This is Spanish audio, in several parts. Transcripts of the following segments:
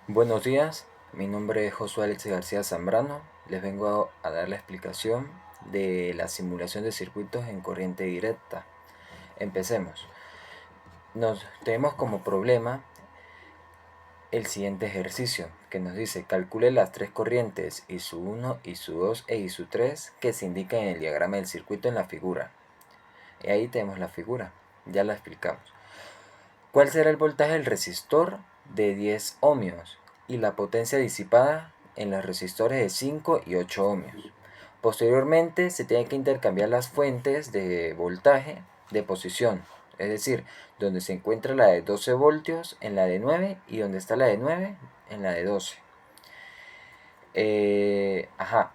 Buenos días, mi nombre es Josué Alex García Zambrano. Les vengo a dar la explicación de la simulación de circuitos en corriente directa. Empecemos. Tenemos como problema el siguiente ejercicio que nos dice calcule las tres corrientes I1, I2 e I3 que se indican en el diagrama del circuito en la figura. Y ahí tenemos la figura, ya la explicamos. ¿Cuál será el voltaje del resistor de 10 ohmios y la potencia disipada en los resistores de 5 y 8 ohmios? Posteriormente se tienen que intercambiar las fuentes de voltaje de posición, es decir, donde se encuentra la de 12 voltios en la de 9 y donde está la de 9 en la de 12.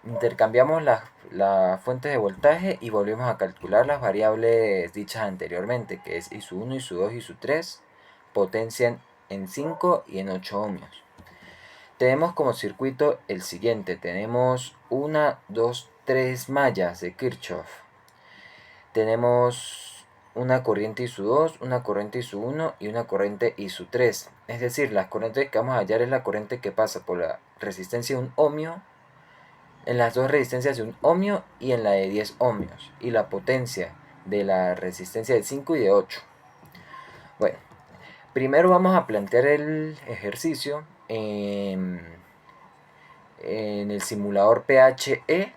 Intercambiamos las fuentes de voltaje y volvemos a calcular las variables dichas anteriormente, que es I1, I2, I3, potencia en 5 y en 8 ohmios. Tenemos como circuito el siguiente, tenemos 1, 2, 3 mallas de Kirchhoff. Tenemos una corriente ISU2, una corriente ISU1 y una corriente ISU3. Es decir, las corrientes que vamos a hallar es la corriente que pasa por la resistencia de un ohmio, en las dos resistencias de un ohmio y en la de 10 ohmios, y la potencia de la resistencia de 5 y de 8. Bueno, primero vamos a plantear el ejercicio en el simulador PHET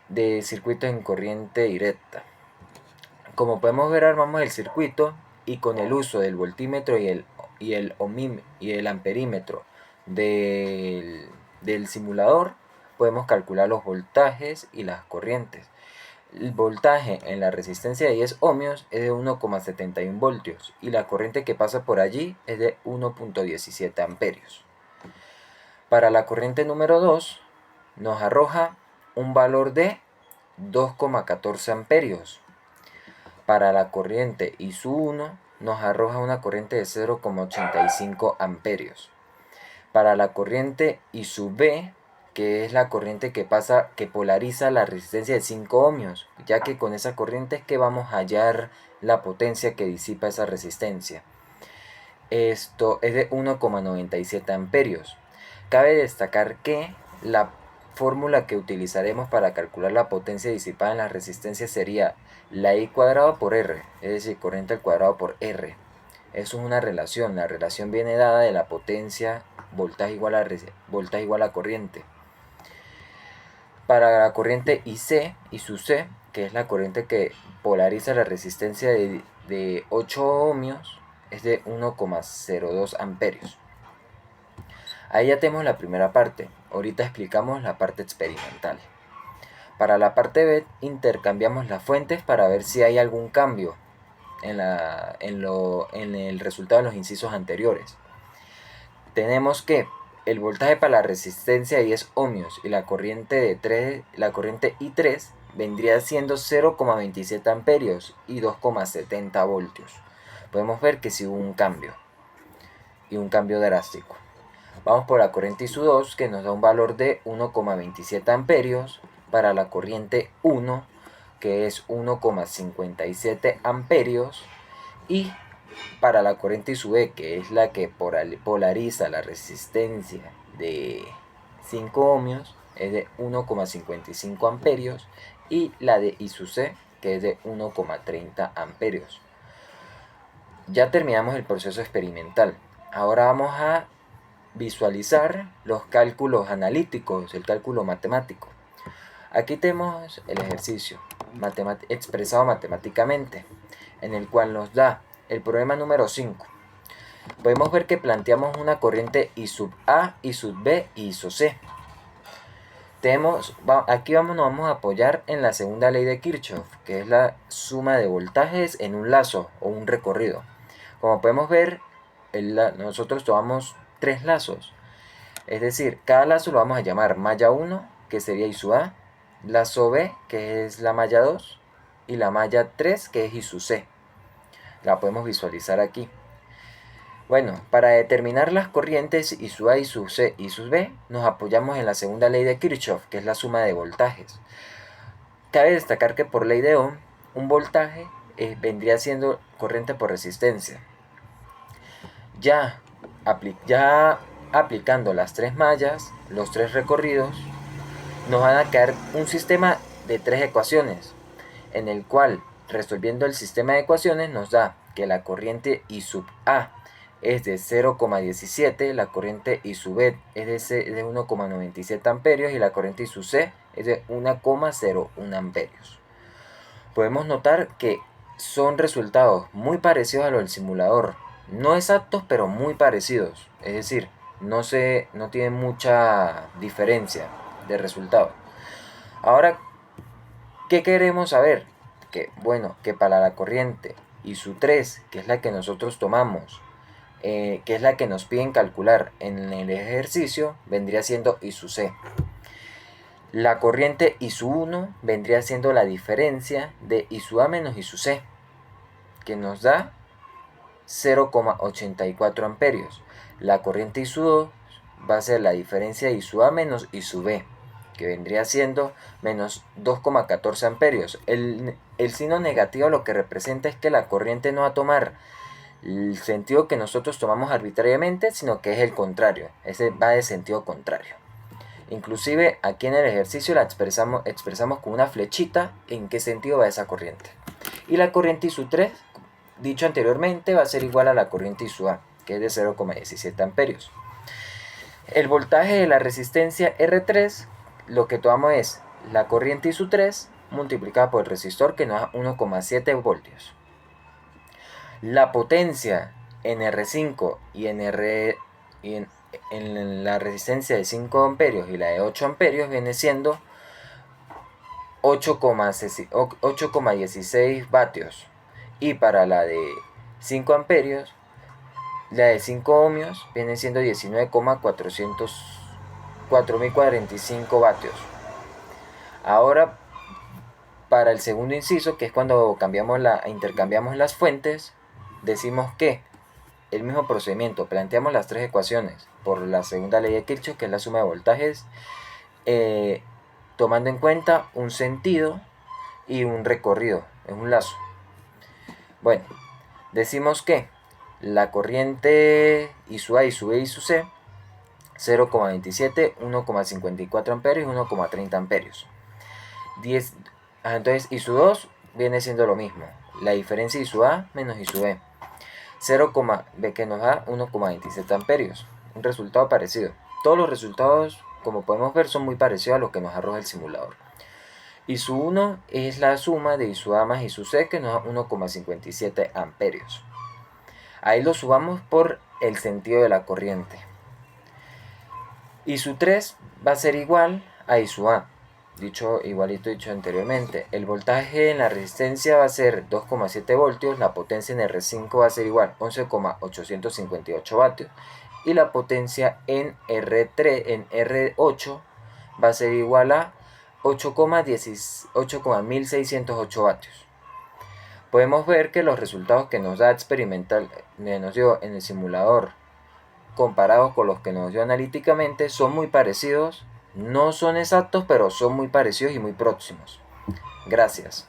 de circuitos en corriente directa. Como podemos ver, armamos el circuito y con el uso del voltímetro y el amperímetro del simulador podemos calcular los voltajes y las corrientes. El voltaje en la resistencia de 10 ohmios es de 1,71 voltios y la corriente que pasa por allí es de 1,17 amperios. Para la corriente número 2 nos arroja un valor de 2,14 amperios. Para la corriente ISU1 nos arroja una corriente de 0,85 amperios. Para la corriente ISUB, que es la corriente que polariza la resistencia de 5 ohmios, ya que con esa corriente es que vamos a hallar la potencia que disipa esa resistencia. Esto es de 1,97 amperios. Cabe destacar que la fórmula que utilizaremos para calcular la potencia disipada en la resistencia sería la I cuadrado por R, es decir, corriente al cuadrado por R. Eso es una relación, la relación viene dada de la potencia voltaje igual a corriente. Para la corriente IC, ISUC, que es la corriente que polariza la resistencia de 8 ohmios, es de 1,02 amperios. Ahí ya tenemos la primera parte. Ahorita explicamos la parte experimental. Para la parte B intercambiamos las fuentes para ver si hay algún cambio en el resultado de los incisos anteriores. Tenemos que el voltaje para la resistencia de 10 ohmios y la corriente I3 vendría siendo 0,27 amperios y 2,70 voltios. Podemos ver que sí hubo un cambio, y un cambio drástico. Vamos por la corriente ISU2, que nos da un valor de 1,27 amperios, para la corriente 1, que es 1,57 amperios, y para la corriente ISUB, que es la que polariza la resistencia de 5 ohmios, es de 1,55 amperios, y la de ISUC, que es de 1,30 amperios. Ya terminamos el proceso experimental. Ahora vamos a visualizar los cálculos analíticos, el cálculo matemático. Aquí tenemos el ejercicio expresado matemáticamente, en el cual nos da el problema número 5. Podemos ver que planteamos una corriente I sub A, I sub B y I sub C. Aquí nos vamos a apoyar en la segunda ley de Kirchhoff, que es la suma de voltajes en un lazo o un recorrido. Como podemos ver, nosotros tomamos 3 lazos. Es decir, cada lazo lo vamos a llamar malla 1, que sería I sub A, lazo B, que es la malla 2, y la malla 3, que es I sub C. La podemos visualizar aquí. Bueno, para determinar las corrientes I sub A, I sub C y I sub B, nos apoyamos en la segunda ley de Kirchhoff, que es la suma de voltajes. Cabe destacar que por ley de Ohm, un voltaje vendría siendo corriente por resistencia. Ya ya aplicando las 3 mallas, los 3 recorridos, nos van a quedar un sistema de 3 ecuaciones, en el cual, resolviendo el sistema de ecuaciones, nos da que la corriente I sub A es de 0,17, la corriente I sub B es de 1,97 amperios y la corriente I sub C es de 1,01 amperios. Podemos notar que son resultados muy parecidos a los del simulador, no exactos pero muy parecidos, es decir, no tienen mucha diferencia de resultado. Ahora, ¿qué queremos saber? Que bueno, que para la corriente I sub 3, que es la que nosotros tomamos, que es la que nos piden calcular en el ejercicio, vendría siendo I sub C. La corriente I sub 1 vendría siendo la diferencia de I sub A menos I sub C, que nos da 0,84 amperios. La corriente I sub 2 va a ser la diferencia de I sub A menos I sub B, que vendría siendo menos 2,14 amperios. El signo negativo lo que representa es que la corriente no va a tomar el sentido que nosotros tomamos arbitrariamente, sino que es el contrario, ese va de sentido contrario. Inclusive aquí en el ejercicio la expresamos con una flechita en qué sentido va esa corriente. Y la corriente I sub 3, dicho anteriormente, va a ser igual a la corriente I sub A, que es de 0,17 amperios. El voltaje de la resistencia R3, lo que tomamos es la corriente I sub 3 multiplicada por el resistor, que nos da 1,7 voltios. La potencia en R5 y en la resistencia de 5 amperios y la de 8 amperios viene siendo 8,16 vatios. Y para la de 5 amperios, la de 5 ohmios viene siendo 19,4045 vatios. Ahora, para el segundo inciso, que es cuando intercambiamos las fuentes, decimos que el mismo procedimiento, planteamos las 3 ecuaciones por la segunda ley de Kirchhoff, que es la suma de voltajes, tomando en cuenta un sentido y un recorrido, es un lazo. Bueno, decimos que la corriente I sub A, I sub B, I sub C, 0,27, 1,54 amperios y 1,30 amperios. Entonces I sub 2 viene siendo lo mismo, la diferencia I sub A menos I sub B, 0, que nos da 1,27 amperios, un resultado parecido. Todos los resultados, como podemos ver, son muy parecidos a los que nos arroja el simulador. I sub 1 es la suma de I sub A más I sub C, que nos da 1,57 amperios. Ahí lo subamos por el sentido de la corriente. I sub 3 va a ser igual a I sub A, dicho anteriormente. El voltaje en la resistencia va a ser 2,7 voltios, la potencia en R5 va a ser igual 11,858 vatios y la potencia en R8 va a ser igual a 8,1608 vatios. Podemos ver que los resultados que nos dio en el simulador comparados con los que nos dio analíticamente son muy parecidos. No son exactos, pero son muy parecidos y muy próximos. Gracias.